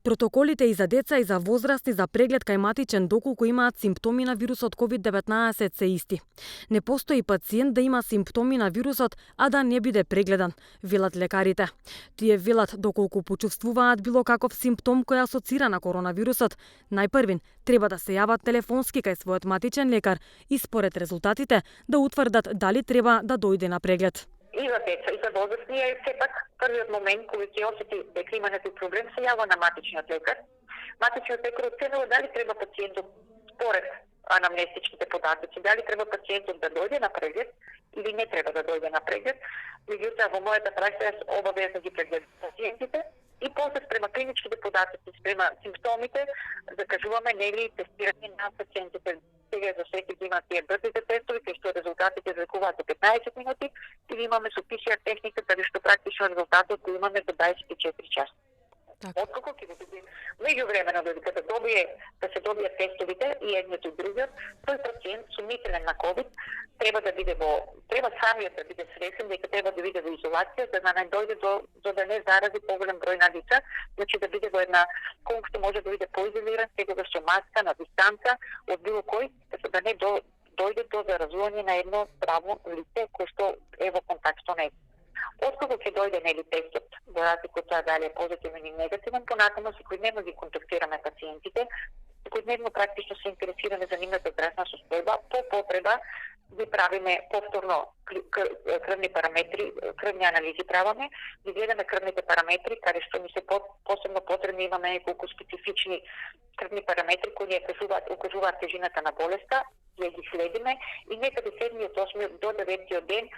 Протоколите и за деца и за возрастни за преглед кај матичен доколку имаат симптоми на вирусот COVID-19 се исти. Не постои пациент да има симптоми на вирусот, а да не биде прегледан, велат лекарите. Тие велат доколку почувствуваат било каков симптом кој асоцира на коронавирусот, најпрвин треба да се јават телефонски кај својот матичен лекар и според резултатите да утврдат дали треба да дојде на преглед. И за деца, и за возрастни е сепак првиот момент кога ќе осети дека има некој проблем се јава на матичниот лекар. Матичниот лекар оценува дали треба пациентот според анамнестичките податоци, дали треба пациентот да дојде на преглед или не треба да дојде на преглед. Меѓутоа во мојата пракса јас обавезно ги прегледам пациентите и после спрема клиничките податоци, спрема симптомите, закажуваме нели тестирање на пациентите. Сега за всеки ги имат тие брзите тестови, кај што резултатите излекуваат за 15 минути, или имаме со PCR техника, каде што практично резултатот го имаме за 24 часа. Откако ќе биде меѓувремено додека да се добијат тестовите и едниот и другиот, тој пациент сумнителен на ковид треба самиот да биде свесен дека треба да биде во изолација за да не дојде за да не зарази поголем број на лица, значи да биде во една колку може да биде поизолиран, секогаш со маска на дистанца од било кој, за да не дојде до заразување на едно здраво лице кој што е во контакт со него. Откако ќе дојде нели тестот, за разлика од тоа дали е позитивен или негативен, понатаму секојдневно ги контактираме пациентите, секојдневно практично се интересираме за нивната здравствена состојба, по потреба ги правиме повторно крвни параметри, крвни анализи правиме, ги гледаме крвните параметри, каде што ни се посебно потребни, имаме неколку специфични крвни параметри кои ни укажуваат тежината на болеста, ги следиме и некаде 7, 8 до 9 ден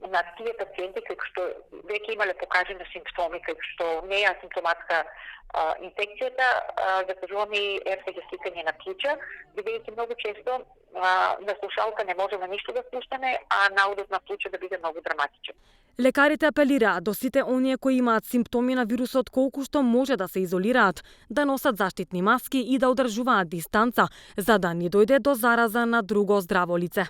на тие пациенти кои што веќе имале покажани симптоми, кои што не е асимптоматска инфекцијата, закажуваме и РТГ сликање на плуќа, бидејќи многу често на слушалка не можеме ништо да слушаме, а наудот на плуќа да биде многу драматичен. Лекарите апелираат до сите оние кои имаат симптоми на вирусот колку што може да се изолираат, да носат заштитни маски и да одржуваат дистанца, за да не дојде до зараза на друго здраво лице.